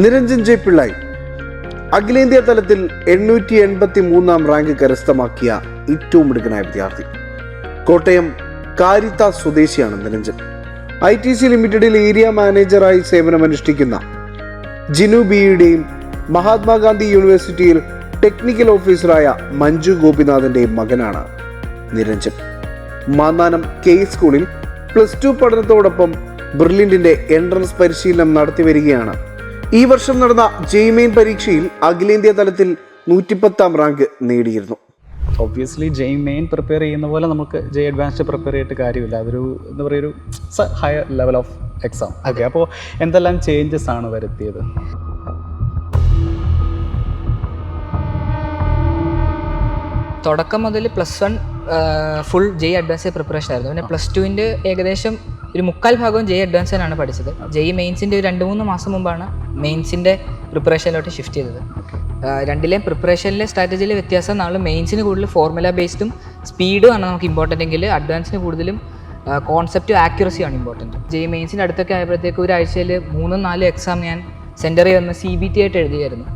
Niranjan J പിള്ളായി അഖിലേന്ത്യാ തലത്തിൽ 883 rank കരസ്ഥമാക്കിയ ഏറ്റവും മിടുക്കനായ വിദ്യാർത്ഥി. കോട്ടയം കാരിത്ത സ്വദേശിയാണ് നിരഞ്ജൻ. ITC ലിമിറ്റഡിൽ ഏരിയ മാനേജറായി സേവനമനുഷ്ഠിക്കുന്ന ജിനു ബിയുടെയും മഹാത്മാഗാന്ധി യൂണിവേഴ്സിറ്റിയിൽ ടെക്നിക്കൽ ഓഫീസറായ മഞ്ജു ഗോപിനാഥിന്റെയും മകനാണ് നിരഞ്ജൻ. മാന്നാനം K സ്കൂളിൽ +2 പഠനത്തോടൊപ്പം ബ്രില്യന്റിന്റെ എൻട്രൻസ് പരിശീലനം നടത്തി വരികയാണ്. ഈ വർഷം നടന്ന JEE മെയിൻ പരീക്ഷയിൽ അഖിലേന്ത്യാ തലത്തിൽ 110 റാങ്ക് നേടിയിരുന്നു. ഒബ്വിയസ്ലി JEE മെയിൻ പ്രിപ്പയർ ചെയ്യുന്ന പോലെ നമുക്ക് JEE അഡ്വാൻസ്ഡ് പ്രിപ്പയർ ചെയ്തിട്ട് കാര്യമില്ല. അതൊരു എന്താ പറയുക, ഒരു higher level of exam. Okay, അപ്പോൾ എന്തെല്ലാം ചേഞ്ചസ് ആണ് വരുത്തിയത്? തുടക്കം മുതൽ +1 ഫുൾ JEE അഡ്വാൻസ്ഡ് പ്രിപ്പറേഷൻ ആയിരുന്നു. പിന്നെ +2ൻ്റെ ഏകദേശം ഒരു 3/4 ഭാഗവും JEE അഡ്വാൻസിനാണ് പഠിച്ചത്. JEE മെയിൻസിൻ്റെ ഒരു 2-3 മാസം മുമ്പാണ് മെയിൻസിൻ്റെ പ്രിപ്പറേഷനിലോട്ട് ഷിഫ്റ്റ് ചെയ്തത്. രണ്ടിലെയും പ്രിപ്പറേഷനിലെ സ്ട്രാറ്റജിയിലെ വ്യത്യാസം നമ്മൾ മെയിൻസിന് കൂടുതൽ ഫോർമുല ബേസ്ഡും സ്പീഡും ആണ് നമുക്ക് ഇമ്പോർട്ടൻ്റ് എങ്കിൽ അഡ്വാൻസിന് കൂടുതലും കോൺസെപ്റ്റും ആക്യുറസിയാണ് ഇമ്പോർട്ടൻറ്റ്. JEE മെയിൻസിൻ്റെ അടുത്തൊക്കെ ആയപ്പോഴത്തേക്ക് ഒരാഴ്ചയിൽ 3-4 എക്സാം ഞാൻ സെൻറ്ററിൽ വന്ന് CBT ആയിട്ട് എഴുതിയായിരുന്നു.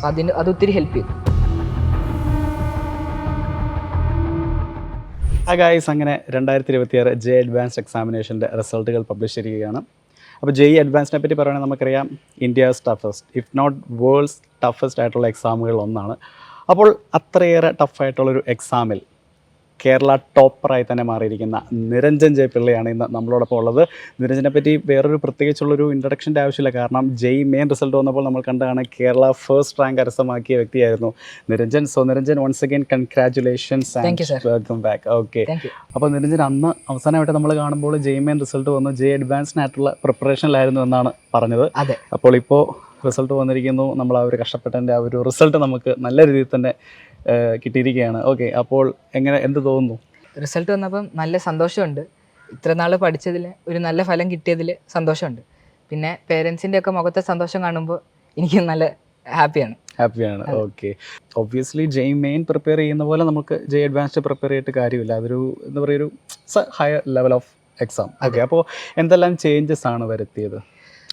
അപ്പോൾ അതൊത്തിരി ഹെൽപ്പ് ചെയ്തു. ഗായ്സ്, അങ്ങനെ 2026 JEE അഡ്വാൻസ്ഡ് എക്സാമിനേഷൻ്റെ റിസൾട്ടുകൾ പബ്ലിഷ് ചെയ്യുകയാണ്. അപ്പോൾ JEE അഡ്വാൻസിനെ പറ്റി പറയുകയാണെങ്കിൽ നമുക്കറിയാം, India's toughest if not world's toughest ആയിട്ടുള്ള എക്സാമുകളിൽ ഒന്നാണ്. അപ്പോൾ അത്രയേറെ ടഫായിട്ടുള്ളൊരു എക്സാമിൽ കേരള ടോപ്പറായി തന്നെ മാറിയിരിക്കുന്ന നിരഞ്ജൻ ജെ പിള്ളയാണ് ഇന്ന് നമ്മളോടൊപ്പം ഉള്ളത്. നിരഞ്ജനെ പറ്റി വേറൊരു പ്രത്യേകിച്ചുള്ളൊരു ഇൻട്രഡക്ഷൻ്റെ ആവശ്യമില്ല. കാരണം JEE മെയിൻ റിസൾട്ട് വന്നപ്പോൾ നമ്മൾ കണ്ടതാണ് കേരള ഫസ്റ്റ് റാങ്ക് കരസ്ഥമാക്കിയ വ്യക്തിയായിരുന്നു Niranjan. So Niranjan, once again congratulations and welcome back. Okay, അപ്പോൾ നിരഞ്ജൻ അന്ന് അവസാനമായിട്ട് നമ്മൾ കാണുമ്പോൾ JEE മെയിൻ റിസൾട്ട് വന്നു, JEE അഡ്വാൻസിനായിട്ടുള്ള പ്രിപ്പറേഷനിലായിരുന്നു എന്നാണ് പറഞ്ഞത്. അതെ, അപ്പോൾ ഇപ്പോൾ റിസൾട്ട് വന്നിരിക്കുന്നു. നമ്മൾ ആ ഒരു കഷ്ടപ്പെട്ടതിൻ്റെ ആ ഒരു റിസൾട്ട് നമുക്ക് നല്ല രീതിയിൽ തന്നെ കിട്ടിയിരിക്കുകയാണ്. ഓക്കെ, അപ്പോൾ എന്ത് തോന്നുന്നു? റിസൾട്ട് വന്നപ്പം നല്ല സന്തോഷമുണ്ട്. ഇത്ര നാൾ പഠിച്ചതിൽ ഒരു നല്ല ഫലം കിട്ടിയതിൽ സന്തോഷമുണ്ട്. പിന്നെ പേരൻസിൻ്റെ ഒക്കെ മുഖത്തെ സന്തോഷം കാണുമ്പോൾ എനിക്ക് നല്ല ഹാപ്പിയാണ്. Okay, obviously JEE main prepare ചെയ്യുന്ന പോലെ നമുക്ക് JEE അഡ്വാൻസ്ഡ് പ്രിപ്പയർ ചെയ്തിട്ട് കാര്യമില്ല. അതൊരു എന്താ പറയുക, ഒരു higher level of exam. Okay, അപ്പോൾ എന്തെല്ലാം ചേഞ്ചസ് ആണ് വരുത്തിയത്?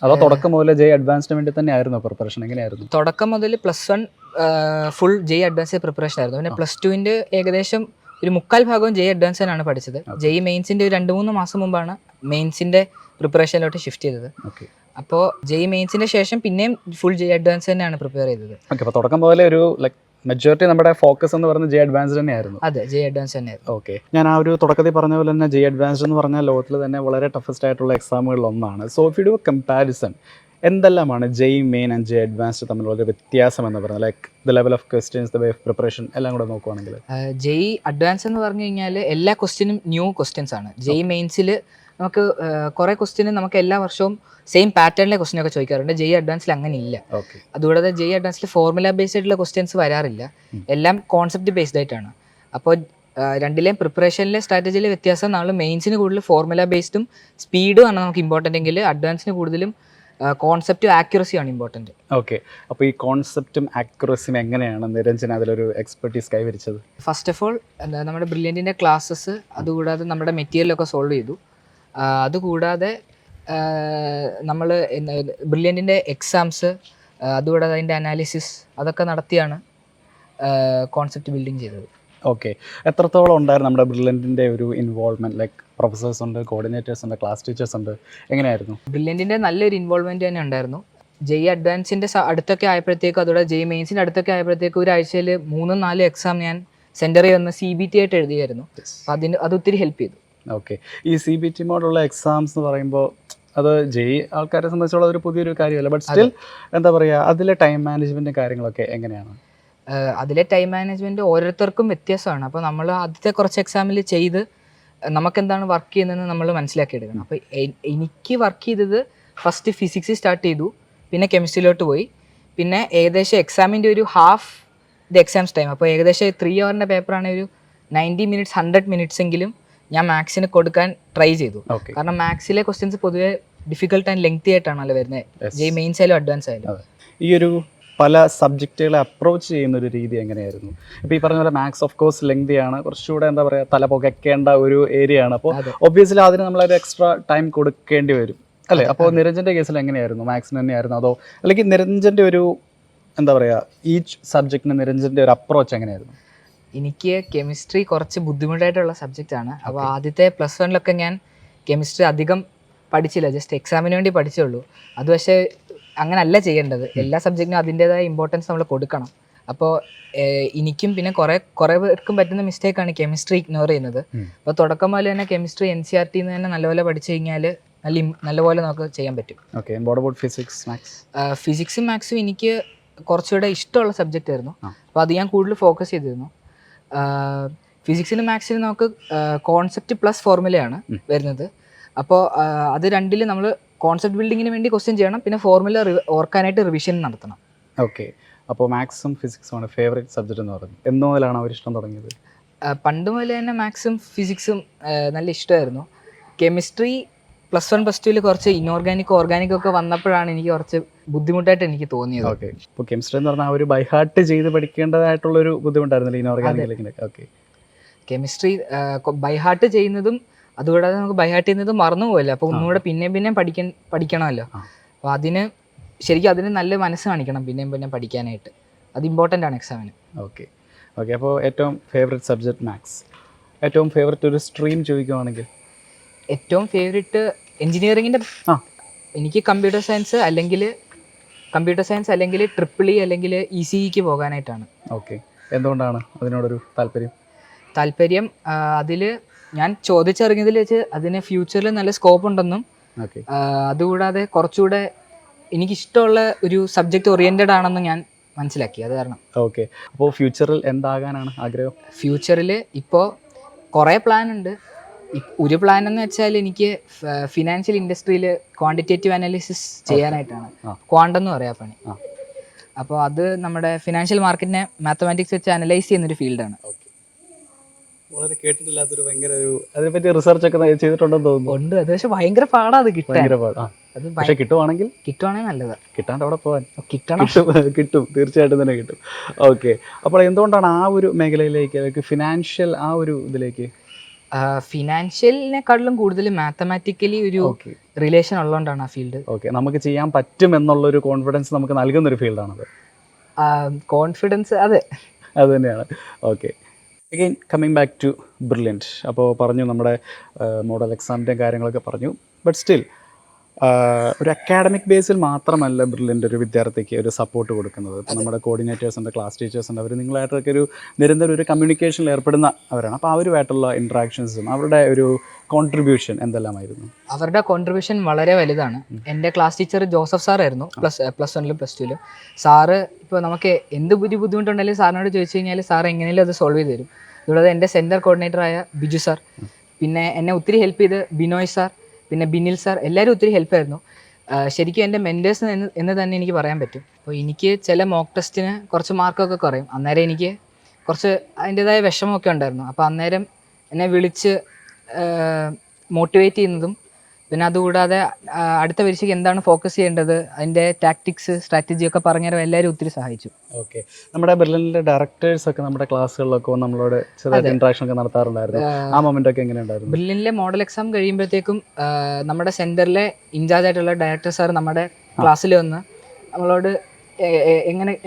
അതോ തുടക്കം മുതൽ JEE അഡ്വാൻസിന് വേണ്ടി തന്നെ ആയിരുന്നു പ്രിപ്പറേഷൻ? എങ്ങനെയായിരുന്നു? തുടക്കം മുതൽ +1 ഫുൾ JEE അഡ്വാൻസ്ഡ് പ്രിപ്പറേഷൻ ആയിരുന്നു. പിന്നെ +2ൻ്റെ ഏകദേശം ഒരു 3/4 ഭാഗവും JEE അഡ്വാൻസിനാണ് പഠിച്ചത്. JEE മെയിൻസിൻ്റെ ഒരു 2-3 മാസം മുമ്പാണ് മെയിൻസിൻ്റെ പ്രിപ്പറേഷനിലോട്ട് ഷിഫ്റ്റ് ചെയ്തത്. അപ്പോൾ JEE മെയിൻസിൻ്റെ ശേഷം പിന്നെയും ഫുൾ JEE അഡ്വാൻസ് തന്നെയാണ് പ്രിപ്പയർ ചെയ്തത്. ഓക്കെ, അപ്പോൾ തുടക്കം പോലെ ഒരു മെജോറിറ്റി നമ്മുടെ ഫോക്കസ് എന്ന് പറയുന്നത് JEE അഡ്വാൻസ്ഡ് തന്നെയായിരുന്നു. അതെ, JEE അഡ്വാൻസ് തന്നെയായിരുന്നു. ഓക്കെ, ഞാൻ ആ ഒരു തുടക്കത്തിൽ പറഞ്ഞ പോലെ തന്നെ JEE അഡ്വാൻസ്ഡ് എന്ന് പറഞ്ഞാൽ ലോകത്തിൽ തന്നെ വളരെ ടഫസ്റ്റ് ആയിട്ടുള്ള എക്സാമുകളിൽ ഒന്നാണ്. So if you do comparison, എന്തെല്ലാമാണ് JEE main and JEE advanced തമ്മിലുള്ള വ്യത്യാസം എന്ന് പറയുന്നത്? Like the level of questions, the way of preparation എല്ലാം കൂടെ നോക്കുവാണെങ്കിൽ. JEE അഡ്വാൻസ് എന്ന് പറഞ്ഞു കഴിഞ്ഞാൽ എല്ലാ ക്വസ്റ്റ്യനും ന്യൂ ക്വസ്റ്റ്യൻസ് ആണ്. JEE മെയിൻസിൽ നമുക്ക് കുറേ ക്വസ്റ്റ്യന് നമുക്ക് എല്ലാ വർഷവും സെയിം പാറ്റേണിലെ ക്വസ്റ്റ്യൻ ഒക്കെ ചോദിക്കാറുണ്ട്. JEE അഡ്വാൻസിൽ അങ്ങനെ ഇല്ല. അതുകൂടാതെ JEE അഡ്വാൻസിൽ ഫോർമുല ബേസ്ഡ് ആയിട്ടുള്ള ക്വസ്റ്റ്യൻസ് വരാറില്ല, എല്ലാം കോൺസെപ്റ്റ് ബേസ്ഡ് ആയിട്ടാണ്. അപ്പോൾ രണ്ടിലെയും പ്രിപ്പറേഷനിലെ സ്ട്രാറ്റജിയിലെ വ്യത്യാസം നമ്മൾ മെയിൻസിന് കൂടുതൽ ഫോർമുല ബേസ്ഡും സ്പീഡും ആണ് നമുക്ക് ഇമ്പോർട്ടൻ്റ് എങ്കിൽ അഡ്വാൻസിന് കൂടുതലും കോൺസെപ്റ്റും ആക്യുറസിയാണ് ഇമ്പോർട്ടൻറ്റ്. ഓക്കെ, അപ്പോൾ ഈ കോൺസെപ്റ്റും ആക്യുറസിയും എങ്ങനെയാണ് നിരഞ്ജൻ അതിലൊരു എക്സ്പെർട്ടീസ് കൈവരിച്ചത്? ഫസ്റ്റ് ഓഫ് ഓൾ നമ്മുടെ ബ്രില്യൻറ്റിൻ്റെ ക്ലാസ്സസ്, അതുകൂടാതെ നമ്മുടെ മെറ്റീരിയലൊക്കെ സോൾവ് ചെയ്തു. അതുകൂടാതെ നമ്മൾ ബ്രില്യൻറ്റിൻ്റെ എക്സാംസ്, അതുകൂടാതെ അതിൻ്റെ അനാലിസിസ് അതൊക്കെ നടത്തിയാണ് കോൺസെപ്റ്റ് ബിൽഡിങ് ചെയ്തത്. ഓക്കെ, എത്രത്തോളം ഉണ്ടായിരുന്നു നമ്മുടെ ബ്രില്യൻറ്റിൻ്റെ ഒരു ഇൻവോൾവ്മെൻറ്റ്? ലൈക്ക് പ്രൊഫസേഴ്സ് ഉണ്ട്, കോർഡിനേറ്റേഴ്സ് ഉണ്ട്, ക്ലാസ് ടീച്ചേഴ്സ് ഉണ്ട്, എങ്ങനെയായിരുന്നു? ബ്രില്യൻറ്റിൻ്റെ നല്ലൊരു ഇൻവോൾവ്മെൻറ്റ് തന്നെ ഉണ്ടായിരുന്നു. JEE അഡ്വാൻസിൻ്റെ അടുത്തൊക്കെ ആയപ്പോഴത്തേക്കും, അതുകൂടെ JEE മെയിൻസിൻ്റെ അടുത്തൊക്കെ ആയപ്പോഴത്തേക്കും ഒരാഴ്ചയിൽ 3-4 എക്സാം ഞാൻ സെൻറ്ററിൽ വന്ന് CBT ആയിട്ട് എഴുതിയായിരുന്നു. അപ്പോൾ അതൊത്തിരി ഹെൽപ്പ് ചെയ്തു. ഓക്കെ, ഈ CBT മോഡുള്ള എക്സാംസ് എന്ന് പറയുമ്പോൾ അത് JEE ആൾക്കാരെ സംബന്ധിച്ചുള്ള ഒരു പുതിയൊരു കാര്യമല്ല. ബട്ട് സ്റ്റിൽ എന്താ പറയുക, അതിലെ ടൈം മാനേജ്മെൻറ്റും കാര്യങ്ങളൊക്കെ എങ്ങനെയാണ്? അതിലെ ടൈം മാനേജ്മെൻറ്റ് ഓരോരുത്തർക്കും വ്യത്യാസമാണ്. അപ്പോൾ നമ്മൾ ആദ്യത്തെ കുറച്ച് എക്സാമിൽ ചെയ്ത് നമുക്കെന്താണ് വർക്ക് ചെയ്യുന്നതെന്ന് നമ്മൾ മനസ്സിലാക്കിയെടുക്കണം. അപ്പോൾ എനിക്ക് വർക്ക് ചെയ്തത് ഫസ്റ്റ് ഫിസിക്സ് സ്റ്റാർട്ട് ചെയ്തു, പിന്നെ കെമിസ്ട്രിയിലോട്ട് പോയി, പിന്നെ ഏകദേശം എക്സാമിൻ്റെ ഒരു ഹാഫ് ദ എക്സാംസ് ടൈം, അപ്പോൾ ഏകദേശം 3 hour പേപ്പറാണെങ്കിൽ ഒരു 90 minutes 100 minutes എങ്കിലും ഞാൻ മാത്സിന് കൊടുക്കാൻ ട്രൈ ചെയ്തു. കാരണം മാത്സിലെ ക്വസ്റ്റ്യൻസ് പൊതുവെ ഡിഫിക്കൽട്ട് ആൻഡ് ലെങ്തി ആയിട്ടാണല്ലോ വരുന്നത്, JEE മെയിൻസ് ആയാലും അഡ്വാൻസ് ആയാലും. ഈ ഒരു പല സബ്ജക്റ്റുകളെ അപ്രോച്ച് ചെയ്യുന്ന ഒരു രീതി എങ്ങനെയായിരുന്നു? ഇപ്പോൾ ഈ പറഞ്ഞ പോലെ മാത്സ് ഓഫ് കോഴ്സ് ലെങ്തിയാണ്, കുറച്ചുകൂടെ എന്താ പറയുക തല പുകയ്ക്കേണ്ട ഒരു ഏരിയ ആണ്. അപ്പോൾ ഒബ്വിയസ്ലി അതിന് നമ്മളൊരു എക്സ്ട്രാ ടൈം കൊടുക്കേണ്ടി വരും. അല്ലേ? അപ്പോൾ നിരഞ്ജൻ്റെ കേസിൽ എങ്ങനെയായിരുന്നു? മാത്സിന് തന്നെയായിരുന്നു അതോ അല്ലെങ്കിൽ നിരഞ്ജൻ്റെ ഒരു എന്താ പറയുക ഈച്ച് സബ്ജക്റ്റിന് നിരഞ്ജൻ്റെ ഒരു അപ്രോച്ച് എങ്ങനെയായിരുന്നു? എനിക്ക് കെമിസ്ട്രി കുറച്ച് ബുദ്ധിമുട്ടായിട്ടുള്ള സബ്ജക്റ്റാണ്. അപ്പോൾ ആദ്യത്തെ +1 ഞാൻ കെമിസ്ട്രി അധികം പഠിച്ചില്ല, ജസ്റ്റ് എക്സാമിന് വേണ്ടി പഠിച്ചുള്ളൂ. അത് പക്ഷേ അങ്ങനല്ല ചെയ്യേണ്ടത്. എല്ലാ സബ്ജക്റ്റിനും അതിൻ്റേതായ ഇമ്പോർട്ടൻസ് നമ്മൾ കൊടുക്കണം. അപ്പോൾ എനിക്കും പിന്നെ കുറേ പേർക്കും പറ്റുന്ന മിസ്റ്റേക്കാണ് കെമിസ്ട്രി ഇഗ്നോർ ചെയ്യുന്നത്. അപ്പോൾ തുടക്കം മുതൽ തന്നെ കെമിസ്ട്രി NCERT തന്നെ നല്ലപോലെ പഠിച്ചു കഴിഞ്ഞാൽ നല്ലപോലെ നമുക്ക് ചെയ്യാൻ പറ്റും. Okay, what about physics, maths? ഫിസിക്സും മാത്സും എനിക്ക് കുറച്ചുകൂടെ ഇഷ്ടമുള്ള സബ്ജക്റ്റ് ആയിരുന്നു. അപ്പോൾ അത് ഞാൻ കൂടുതൽ ഫോക്കസ് ചെയ്തിരുന്നു. ഫിസിക്സിനും മാത്സിനും നമുക്ക് കോൺസെപ്റ്റ് പ്ലസ് ഫോർമുലയാണ് വരുന്നത്. അപ്പോൾ അത് രണ്ടിൽ നമ്മൾ കോൺസെപ്റ്റ് ബിൽഡിങ്ങിന് വേണ്ടി ക്വസ്റ്റ്യൻ ചെയ്യണം, പിന്നെ ഫോർമുല ഓർക്കാനായിട്ട് റിവിഷൻ നടത്തണം. ഓക്കെ, അപ്പോൾ മാത്സും ഫിസിക്സുമാണ് ഫേവറേറ്റ് സബ്ജക്റ്റ് എന്ന് പറയുന്നത്. എന്ന് മുതലാണ് അവർ ഇഷ്ടം തുടങ്ങിയത്? പണ്ട് മുതൽ തന്നെ മാത്സും ഫിസിക്സും നല്ല ഇഷ്ടമായിരുന്നു. കെമിസ്ട്രി +1 +2 കുറച്ച് ഓർഗാനിക് ഒക്കെ വന്നപ്പോഴാണ് എനിക്ക് കുറച്ച് ബുദ്ധിമുട്ടായിട്ട് എനിക്ക് തോന്നിയത്. ഓക്കെ, ഇപ്പോൾ കെമിസ്ട്രി എന്ന് പറഞ്ഞാൽ ഒരു ബൈ ഹാർട്ട് ചെയ്ത് പഠിക്കേണ്ടതായിട്ടുള്ളൊരു ബുദ്ധിമുട്ടായിരുന്നില്ല ഇനോർഗാനിക്കിലൊക്കെ? ഓക്കെ, കെമിസ്ട്രി ബൈ ഹാർട്ട് ചെയ്യുന്നതും അതുകൂടാതെ നമുക്ക് ബൈ ഹാർട്ട് ചെയ്യുന്നത് മറന്നു പോകില്ല. അപ്പോൾ ഒന്നുകൂടെ പിന്നെയും പഠിക്കണമല്ലോ. അപ്പോൾ അതിന് നല്ല മനസ്സ് കാണിക്കണം പിന്നെയും പഠിക്കാനായിട്ട്. അത് ഇമ്പോർട്ടൻ്റ് ആണ് എക്സാമിന്. ഓക്കെ, അപ്പോൾ ഏറ്റവും ഫേവറേറ്റ് സബ്ജക്റ്റ് മാത്സ്. ഏറ്റവും ഫേവറേറ്റ് ഒരു സ്ട്രീം ചോദിക്കുവാണെങ്കിൽ? ഏറ്റവും ഫേവറേറ്റ് എഞ്ചിനീയറിങ്ങിൻ്റെ എനിക്ക് കമ്പ്യൂട്ടർ സയൻസ് അല്ലെങ്കിൽ EEE അല്ലെങ്കിൽ ECEക്ക് പോകാനായിട്ടാണ്. ഓക്കെ, എന്തുകൊണ്ടാണ് അതിനോടൊരു താല്പര്യം? അതിൽ ഞാൻ ചോദിച്ചറിഞ്ഞതിൽ വെച്ച് അതിന് ഫ്യൂച്ചറിൽ നല്ല സ്കോപ്പ് ഉണ്ടെന്നും അതുകൂടാതെ കുറച്ചുകൂടെ എനിക്കിഷ്ടമുള്ള ഒരു സബ്ജക്റ്റ് ഓറിയൻറ്റഡ് ആണെന്നും ഞാൻ മനസ്സിലാക്കി. അത് കാരണം. ഓക്കെ, അപ്പോൾ ഫ്യൂച്ചറിൽ എന്താകാനാണ് ആഗ്രഹം? ഫ്യൂച്ചറിൽ ഇപ്പോൾ കുറേ പ്ലാൻ ഉണ്ട്. ഒരു പ്ലാൻ എന്ന് വെച്ചാൽ എനിക്ക് ഫിനാൻഷ്യൽ ഇൻഡസ്ട്രിയിൽ ക്വാണ്ടിറ്റേറ്റീവ് അനാലിസിസ് ചെയ്യാനായിട്ടാണ്. ക്വാണ്ട് എന്ന് പറയാം പണി. അപ്പോൾ അത് നമ്മുടെ ഫിനാൻഷ്യൽ മാർക്കറ്റിനെ മാത്തമാറ്റിക്സ് വെച്ച് അനലൈസ് ചെയ്യുന്നൊരു ഫീൽഡാണ്. വളരെ കേട്ടിട്ടില്ലാത്തൊരു ഭയങ്കര അതിനെപ്പറ്റി റിസർച്ച് ഒക്കെ ചെയ്തിട്ടുണ്ടെന്ന് തോന്നുന്നു. ഉണ്ട്, അത് പക്ഷെ ഭയങ്കര പാടാണ് അത് കിട്ടാൻ. അത് പക്ഷേ കിട്ടുവാണെങ്കിൽ നല്ലതാണ്. കിട്ടാണ്ട് അവിടെ പോകാൻ കിട്ടും തീർച്ചയായിട്ടും തന്നെ കിട്ടും. ഓക്കെ, അപ്പോൾ എന്തുകൊണ്ടാണ് ആ ഒരു മേഖലയിലേക്ക് ഫിനാൻഷ്യൽ ആ ഒരു ഇതിലേക്ക്? ഫിനാൻഷ്യലിനെക്കാട്ടിലും കൂടുതൽ മാത്തമാറ്റിക്കലി ഒരു റിലേഷൻ ഉള്ളതുകൊണ്ടാണ് ആ ഫീൽഡ്. ഓക്കെ, നമുക്ക് ചെയ്യാൻ പറ്റും എന്നുള്ളൊരു കോൺഫിഡൻസ് നമുക്ക് നൽകുന്നൊരു ഫീൽഡാണത്. കോൺഫിഡൻസ് അത് തന്നെയാണ്. Okay, again coming back to brilliant. അപ്പോൾ പറഞ്ഞു നമ്മുടെ മോഡൽ എക്സാമിൻ്റെ കാര്യങ്ങളൊക്കെ പറഞ്ഞു. ബട്ട് സ്റ്റിൽ ഒരു അക്കാഡമിക് ബേസിൽ മാത്രമല്ല ബ്രില്യൻ്റ് ഒരു വിദ്യാർത്ഥിക്ക് ഒരു സപ്പോർട്ട് കൊടുക്കുന്നത്. ഇപ്പോൾ നമ്മുടെ കോർഡിനേറ്റേഴ്സ് ഉണ്ട്, ക്ലാസ് ടീച്ചേഴ്സ് ഉണ്ട്, അവർ നിങ്ങളായിട്ടൊക്കെ ഒരു നിരന്തരം ഒരു കമ്മ്യൂണിക്കേഷനിൽ ഏർപ്പെടുന്ന അവരാണ്. അപ്പോൾ അവരുമായിട്ടുള്ള ഇൻട്രാക്ഷൻസും അവരുടെ ഒരു കോൺട്രിബ്യൂഷൻ എന്തെല്ലാമായിരുന്നു? അവരുടെ കോൺട്രിബ്യൂഷൻ വളരെ വലുതാണ്. എൻ്റെ ക്ലാസ് ടീച്ചർ ജോസഫ് സാറായിരുന്നു. +1 +2 സാറ് ഇപ്പോൾ നമുക്ക് എന്ത് ബുദ്ധിമുട്ടുണ്ടെങ്കിലും സാറിനോട് ചോദിച്ചു കഴിഞ്ഞാൽ സാർ എങ്ങനെയും അത് സോൾവ് ചെയ്ത് തരും. അതുകൂടാതെ എൻ്റെ സെൻറ്റർ കോർഡിനേറ്ററായ ബിജു സാർ, പിന്നെ എന്നെ ഒത്തിരി ഹെൽപ്പ് ചെയ്ത് ബിനോയ് സാർ, പിന്നെ ബിനിൽ സാർ, എല്ലാവരും ഒത്തിരി ഹെൽപ്പായിരുന്നു. ശരിക്കും എൻ്റെ മെൻറ്റേഴ്സ് എന്ന് തന്നെ എനിക്ക് പറയാൻ പറ്റും. അപ്പോൾ എനിക്ക് ചില മോക്ക് ടെസ്റ്റിന് കുറച്ച് മാർക്കൊക്കെ കുറയും. അന്നേരം എനിക്ക് കുറച്ച് അതിൻ്റേതായ വിഷമമൊക്കെ ഉണ്ടായിരുന്നു. അപ്പോൾ അന്നേരം എന്നെ വിളിച്ച് മോട്ടിവേറ്റ് ചെയ്യുന്നതും പിന്നെ അതുകൂടാതെ അടുത്ത പരീക്ഷയ്ക്ക് എന്താണ് ഫോക്കസ് ചെയ്യേണ്ടത്, അതിൻ്റെ ടാക്ടിക്സ് സ്ട്രാറ്റജിയൊക്കെ പറഞ്ഞുതരാൻ എല്ലാവരും ഒത്തിരി സഹായിച്ചു. ഓക്കെ, നമ്മുടെ ബെർലിനിലെ ഡയറക്ടേഴ്സൊക്കെ നമ്മുടെ ക്ലാസ്സുകളിലൊക്കെ നമ്മളോട് ചെറിയ ഇൻട്രാക്ഷൻ ഒക്കെ നടത്താറുണ്ടായിരുന്നു. ആ മൊമെന്റ് ഒക്കെ എങ്ങനെയുണ്ടായിരുന്നു? ബെർലിനിലെ മോഡൽ എക്സാം കഴിയുമ്പോഴത്തേക്കും നമ്മുടെ സെൻറ്ററിലെ ഇൻചാർജ് ആയിട്ടുള്ള ഡയറക്ടർ സാർ നമ്മുടെ ക്ലാസ്സിൽ വന്ന് നമ്മളോട്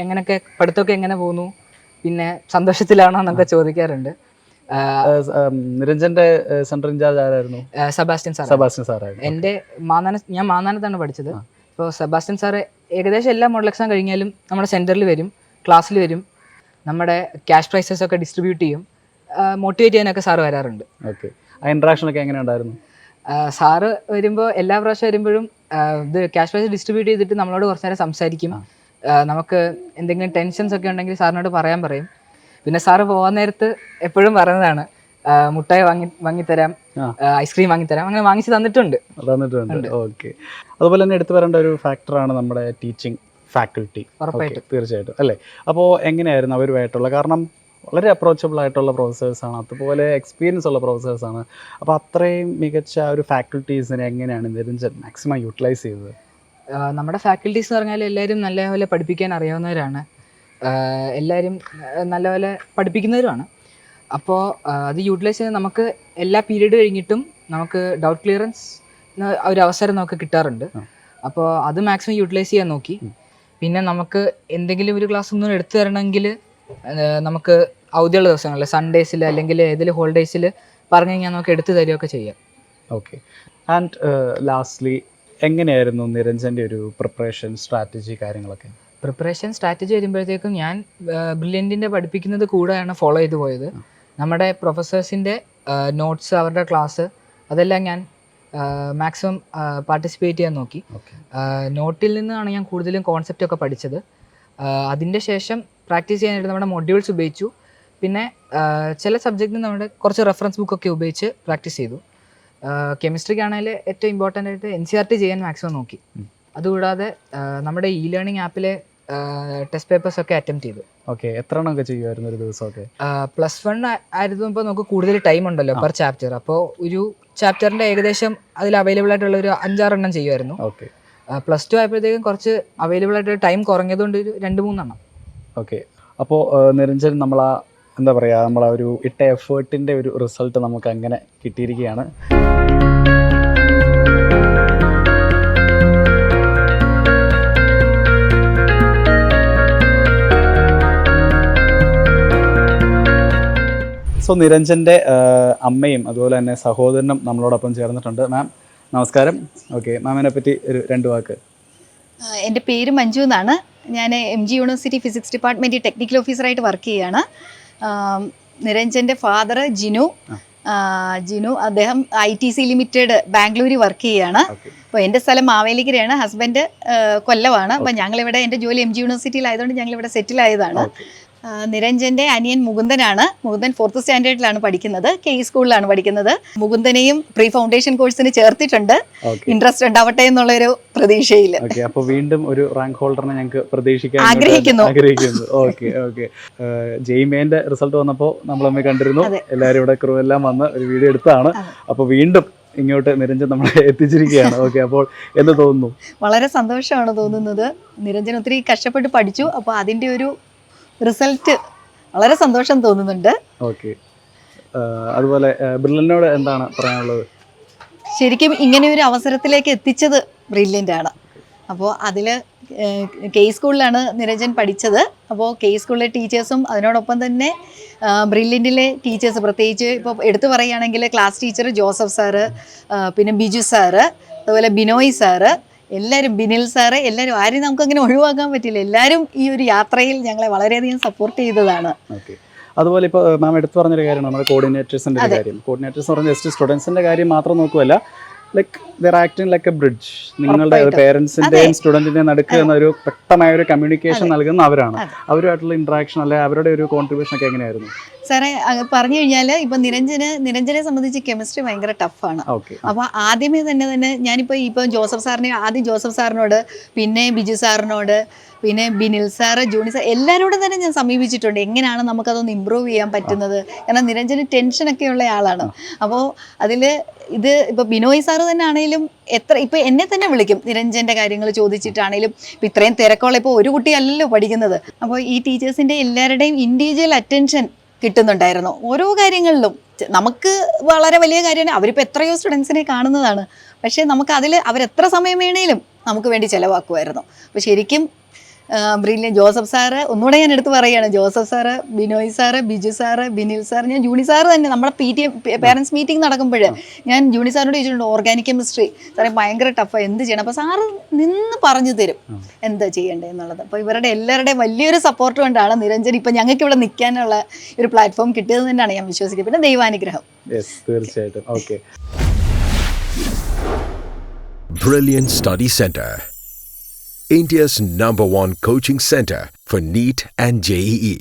എങ്ങനെയൊക്കെ പഠിത്തമൊക്കെ എങ്ങനെ പോകുന്നു, പിന്നെ സന്തോഷത്തിലാണോ എന്നൊക്കെ ചോദിക്കാറുണ്ട്. നിരഞ്ജന്റെ സെൻട്രൽ ഇൻചാർജ് ആരായിരുന്നു? സെബാസ്റ്റ്യൻ സാറായിരുന്നു. ഞാൻ മാന്നാനത്താണ് പഠിച്ചത്. അപ്പോൾ സെബാസ്റ്റ്യൻ സാറ് ഏകദേശം എല്ലാ മോഡൽ എക്സാം കഴിഞ്ഞാലും നമ്മുടെ സെൻറ്ററിൽ വരും, ക്ലാസ്സിൽ വരും, നമ്മുടെ ക്യാഷ് പ്രൈസസ് ഒക്കെ ഡിസ്ട്രിബ്യൂട്ട് ചെയ്യും, മോട്ടിവേറ്റ് ചെയ്യാനൊക്കെ സാറ് വരാറുണ്ട്. ഓക്കെ, ആ ഇൻട്രാക്ഷൻ ഒക്കെ എങ്ങനെ ഉണ്ടായിരുന്നു? സാറ് വരുമ്പോൾ എല്ലാ പ്രാവശ്യം വരുമ്പോഴും ഇത് ക്യാഷ് പ്രൈസ് ഡിസ്ട്രിബ്യൂട്ട് ചെയ്തിട്ട് നമ്മളോട് കുറച്ച് നേരം സംസാരിക്കും. നമുക്ക് എന്തെങ്കിലും ടെൻഷൻസ് ഒക്കെ ഉണ്ടെങ്കിൽ സാറിനോട് പറയും. പിന്നെ സാറ് പോകാൻ നേരത്ത് എപ്പോഴും പറയുന്നതാണ് മുട്ടായി വാങ്ങിത്തരാം, ഐസ്ക്രീം വാങ്ങിത്തരാം, അങ്ങനെ വാങ്ങിച്ച് തന്നിട്ടുണ്ട്. ഓക്കെ, അതുപോലെ തന്നെ എടുത്തു വരേണ്ട ഒരു ഫാക്ടറാണ് നമ്മുടെ ടീച്ചിങ് ഫാക്കൽറ്റി. ഉറപ്പായിട്ടും, തീർച്ചയായിട്ടും അല്ലേ? അപ്പോൾ എങ്ങനെയായിരുന്നു അവരുമായിട്ടുള്ള, കാരണം വളരെ അപ്രോച്ചബിൾ ആയിട്ടുള്ള പ്രൊഫസേഴ്സാണ്, അതുപോലെ എക്സ്പീരിയൻസ് ഉള്ള പ്രൊഫസേഴ്സാണ്. അപ്പോൾ അത്രയും മികച്ച ഒരു ഫാക്കൽറ്റീസിനെ എങ്ങനെയാണ് നിരഞ്ജൻ മാക്സിമം യൂട്ടിലൈസ് ചെയ്തത്? നമ്മുടെ ഫാക്കൽറ്റീസ് എന്ന് പറഞ്ഞാൽ എല്ലാവരും നല്ലപോലെ പഠിപ്പിക്കാൻ അറിയാവുന്നവരാണ്, എല്ലാവരും നല്ലപോലെ പഠിപ്പിക്കുന്നവരുമാണ്. അപ്പോൾ അത് യൂട്ടിലൈസ് ചെയ്ത് നമുക്ക് എല്ലാ പീരീഡ് കഴിഞ്ഞിട്ടും നമുക്ക് ഡൗട്ട് ക്ലിയറൻസ് ഒരു അവസരം നമുക്ക് കിട്ടാറുണ്ട്. അപ്പോൾ അത് മാക്സിമം യൂട്ടിലൈസ് ചെയ്യാൻ നോക്കി. പിന്നെ നമുക്ക് എന്തെങ്കിലും ഒരു ക്ലാസ് ഒന്നും എടുത്തു തരണമെങ്കിൽ നമുക്ക് അവധിയുള്ള ദിവസങ്ങളിൽ സൺഡേസിൽ അല്ലെങ്കിൽ ഏതെങ്കിലും ഹോളിഡേയ്സിൽ പറഞ്ഞു കഴിഞ്ഞാൽ നമുക്ക് എടുത്തു തരികയൊക്കെ ചെയ്യാം. ഓക്കെ. ആൻഡ് ലാസ്റ്റ്ലി എങ്ങനെയായിരുന്നു നിരഞ്ജൻ്റെ ഒരു പ്രിപ്പറേഷൻ സ്ട്രാറ്റജി കാര്യങ്ങളൊക്കെ? പ്രിപ്പറേഷൻ സ്ട്രാറ്റജി വരുമ്പോഴത്തേക്കും ഞാൻ ബ്രില്യൻറ്റിൻ്റെ പഠിപ്പിക്കുന്നത് കൂടെയാണ് ഫോളോ ചെയ്തു പോയത്. നമ്മുടെ പ്രൊഫസേഴ്സിൻ്റെ നോട്ട്സ്, അവരുടെ ക്ലാസ് അതെല്ലാം ഞാൻ മാക്സിമം പാർട്ടിസിപ്പേറ്റ് ചെയ്യാൻ നോക്കി. നോട്ടിൽ നിന്നാണ് ഞാൻ കൂടുതലും കോൺസെപ്റ്റൊക്കെ പഠിച്ചത്. അതിൻ്റെ ശേഷം പ്രാക്ടീസ് ചെയ്യാനായിട്ട് നമ്മുടെ മൊഡ്യൂൾസ് ഉപയോഗിച്ചു. പിന്നെ ചില സബ്ജക്റ്റിന് നമ്മുടെ കുറച്ച് റെഫറൻസ് ബുക്കൊക്കെ ഉപയോഗിച്ച് പ്രാക്ടീസ് ചെയ്തു. കെമിസ്ട്രിക്കാണെങ്കിൽ ഏറ്റവും ഇമ്പോർട്ടൻ്റ് ആയിട്ട് NCERT ചെയ്യാൻ മാക്സിമം നോക്കി. അതുകൂടാതെ നമ്മുടെ ലേണിംഗ് ആപ്പിലെ ടെസ്റ്റ് പേപ്പേഴ്സ് ഒക്കെ അറ്റംപ്റ്റ് ചെയ്തു. ഓക്കെ. എത്ര എണ്ണമൊക്കെ ചെയ്യുമായിരുന്നു ഒരു ദിവസമൊക്കെ? +1 ആയിരുന്നപ്പോൾ നമുക്ക് കൂടുതൽ ടൈം ഉണ്ടല്ലോ പെർ ചാപ്റ്റർ. അപ്പോൾ ഒരു ചാപ്റ്ററിൻ്റെ ഏകദേശം അതിൽ അവൈലബിൾ ആയിട്ടുള്ള ഒരു 5-6 എണ്ണം ചെയ്യുമായിരുന്നു. ഓക്കെ. +2 ആയപ്പോഴത്തേക്കും കുറച്ച് അവൈലബിൾ ആയിട്ട് ടൈം കുറഞ്ഞതുകൊണ്ട് ഒരു 2-3 എണ്ണം. ഓക്കെ. അപ്പോൾ നിരഞ്ജൻ എന്താ പറയുക, നമ്മളാ ഒരു ഇട്ട എഫേർട്ടിൻ്റെ ഒരു റിസൾട്ട് നമുക്ക് അങ്ങനെ കിട്ടിയിരിക്കുകയാണ്. സോ നിരഞ്ജൻ്റെ അമ്മയും അതുപോലെ തന്നെ സഹോദരനും നമ്മളോടൊപ്പം ചേർന്നിട്ടുണ്ട്. മാം നമസ്കാരം. ഓക്കെ, മാമിനെ പറ്റി ഒരു 2 വാക്ക്. എൻ്റെ പേര് മഞ്ജു എന്നാണ്. ഞാൻ MG യൂണിവേഴ്സിറ്റി ഫിസിക്സ് ഡിപ്പാർട്ട്മെൻറ്റിൽ ടെക്നിക്കൽ ഓഫീസറായിട്ട് വർക്ക് ചെയ്യുകയാണ്. നിരഞ്ജൻ്റെ ഫാദർ ജിനു, അദ്ദേഹം ITC ലിമിറ്റഡ് ബാംഗ്ലൂരിൽ വർക്ക് ചെയ്യുകയാണ്. അപ്പോൾ എൻ്റെ സ്ഥലം മാവേലിക്കരയാണ്, ഹസ്ബൻഡ് കൊല്ലമാണ്. അപ്പോൾ ഞങ്ങളിവിടെ, എൻ്റെ ജോലി MG യൂണിവേഴ്സിറ്റിയിലായതുകൊണ്ട് ഞങ്ങളിവിടെ സെറ്റിലായതാണ്. നിരഞ്ജൻ്റെ അനിയൻ മുകുന്ദനാണ്. മുകുന്ദൻ 4th സ്റ്റാൻഡേർഡിലാണ് പഠിക്കുന്നത്, KE സ്കൂളിലാണ് പഠിക്കുന്നത്. മുകുന്ദനെയും പ്രീ ഫൗണ്ടേഷൻ കോഴ്സിന് ചേർത്തിട്ടുണ്ട്, ഇൻട്രസ്റ്റ് ഉണ്ടാവട്ടെ എന്നുള്ളൊരു പ്രതീക്ഷയിൽ. അപ്പോൾ വീണ്ടും ഒരു റാങ്ക് ഹോൾഡറിനെ ഞങ്ങൾക്ക് പ്രതീക്ഷിക്കാൻ ആഗ്രഹിക്കുന്നു. ഓക്കെ. ഓക്കെ. ജെയ്മേൻ്റെ റിസൾട്ട് വന്നപ്പോൾ നമ്മൾ അമ്മ കണ്ടിരുന്നു, എല്ലാവരും ഇവിടെ ക്രൂ എല്ലാം വന്ന് ഒരു വീഡിയോ എടുത്താണ്. അപ്പോൾ വീണ്ടും ഇങ്ങോട്ട് നിരഞ്ജൻ നമ്മളെ എത്തിച്ചിരിക്കുകയാണ്. ഓക്കെ, അപ്പോൾ എന്ത് തോന്നുന്നു? വളരെ സന്തോഷമാണ് തോന്നുന്നത്. നിരഞ്ജൻ ഒത്തിരി കഷ്ടപ്പെട്ട് പഠിച്ചു, അപ്പോൾ അതിൻ്റെ ഒരു റിസൾട്ട് വളരെ സന്തോഷം തോന്നുന്നുണ്ട്. ഓക്കെ. അതുപോലെ ബ്രില്യൻറ്റിനോട് എന്താണ് പറയാനുള്ളത്? ശരിക്കും ഇങ്ങനെ ഒരു അവസരത്തിലേക്ക് എത്തിച്ചത് ബ്രില്യൻ്റാണ്. അപ്പോൾ അതിൽ KE സ്കൂളിലാണ് നിരഞ്ജൻ പഠിച്ചത്. അപ്പോൾ KE സ്കൂളിലെ ടീച്ചേഴ്സും അതിനോടൊപ്പം തന്നെ ബ്രില്യൻറ്റിലെ ടീച്ചേഴ്സ്, പ്രത്യേകിച്ച് ഇപ്പോൾ എടുത്തു പറയുകയാണെങ്കിൽ ക്ലാസ് ടീച്ചർ ജോസഫ് സാറ്, പിന്നെ ബിജു സാറ്, അതുപോലെ ബിനോയ് സാറ്, എല്ലാവരും, ബിനിൽ സാറ്, എല്ലാവരും, ആരും നമുക്കങ്ങനെ ഒഴിവാക്കാൻ പറ്റില്ല. എല്ലാവരും ഈ ഒരു യാത്രയിൽ ഞങ്ങളെ വളരെയധികം സപ്പോർട്ട് ചെയ്തതാണ്. ഓക്കെ. അതുപോലെ ഇപ്പോൾ മാം എടുത്തു പറഞ്ഞൊരു കാര്യമാണ് നമ്മുടെ കോർഡിനേറ്റേഴ്സിൻ്റെ ഒരു കാര്യം. കോർഡിനേറ്റേഴ്സ് പറഞ്ഞാൽ ജസ്റ്റ് സ്റ്റുഡൻസിൻ്റെ കാര്യം മാത്രം നോക്കുമല്ല, like they're acting like a bridge. നിങ്ങളുടെ പേരൻസിൻ്റെയും സ്റ്റുഡൻറ്റിൻ്റെയും നടുക്ക് എന്നൊരു വ്യക്തമായ ഒരു കമ്മ്യൂണിക്കേഷൻ നൽകുന്ന അവരാണ്. അവരുമായിട്ടുള്ള ഇൻട്രാക്ഷൻ അല്ലെ അവരുടെ ഒരു കോൺട്രിബ്യൂഷൻ ഒക്കെ എങ്ങനെയായിരുന്നു? സാറേ, പറഞ്ഞു കഴിഞ്ഞാൽ ഇപ്പം നിരഞ്ജനെ സംബന്ധിച്ച് കെമിസ്ട്രി ഭയങ്കര ടഫാണ്. അപ്പോൾ ആദ്യമേ തന്നെ ഞാനിപ്പോൾ ജോസഫ് സാറിനോട്, പിന്നെ ബിജു സാറിനോട്, പിന്നെ ബിനിൽ സാറ്, ജൂണി സാർ, എല്ലാവരോടും തന്നെ ഞാൻ സമീപിച്ചിട്ടുണ്ട് എങ്ങനെയാണ് നമുക്കതൊന്ന് ഇമ്പ്രൂവ് ചെയ്യാൻ പറ്റുന്നത്. കാരണം നിരഞ്ജന് ടെൻഷനൊക്കെ ഉള്ള ആളാണ്. അപ്പോൾ അതിൽ ഇപ്പോൾ ബിനോയ് സാറ് തന്നെ ആണെങ്കിലും ഇപ്പോൾ എന്നെ തന്നെ വിളിക്കും നിരഞ്ജൻ്റെ കാര്യങ്ങൾ ചോദിച്ചിട്ടാണെങ്കിലും. ഇപ്പോൾ ഇത്രയും തിരക്കുള്ള, ഇപ്പോൾ ഒരു കുട്ടിയല്ലല്ലോ പഠിക്കുന്നത്. അപ്പോൾ ഈ ടീച്ചേഴ്സിൻ്റെ എല്ലാവരുടെയും ഇൻഡിവിജ്വൽ അറ്റൻഷൻ കിട്ടുന്നുണ്ടായിരുന്നു ഓരോ കാര്യങ്ങളിലും. നമുക്ക് വളരെ വലിയ കാര്യമാണ്, അവരിപ്പോൾ എത്രയോ സ്റ്റുഡൻസിനെ കാണുന്നതാണ്. പക്ഷേ നമുക്ക് അവരെത്ര സമയം വേണേലും നമുക്ക് വേണ്ടി ചിലവാക്കുമായിരുന്നു. അപ്പോൾ ശരിക്കും ബ്രില്യൻ ജോസഫ് സാറ്, ഒന്നുകൂടെ ഞാൻ എടുത്ത് പറയുകയാണ്, Joseph sir, Binoy sir, Biju sir, Binil sir, ഞാൻ ജൂണി സാറ് തന്നെ നമ്മുടെ പേരൻസ് മീറ്റിംഗ് നടക്കുമ്പോൾ ഞാൻ ജൂണി സാറിനോട് ചോദിച്ചിട്ടുണ്ട് ഓർഗാനിക് കെമിസ്ട്രി സാറേ ഭയങ്കര ടഫാണ്, എന്ത് ചെയ്യണം? അപ്പോൾ സാറ് നിന്ന് പറഞ്ഞു തരും എന്താ ചെയ്യേണ്ടത് എന്നുള്ളത്. അപ്പോൾ ഇവരുടെ എല്ലാവരുടെയും വലിയൊരു സപ്പോർട്ട് കൊണ്ടാണ് നിരഞ്ജൻ ഇപ്പം ഞങ്ങൾക്ക് ഇവിടെ നിൽക്കാനുള്ള ഒരു പ്ലാറ്റ്ഫോം കിട്ടിയത് തന്നെയാണ് ഞാൻ വിശ്വസിക്കുന്നത്. പിന്നെ ദൈവാനുഗ്രഹം. തീർച്ചയായിട്ടും. Okay. Brilliant Study Center, India's #1 coaching center for NEET and JEE.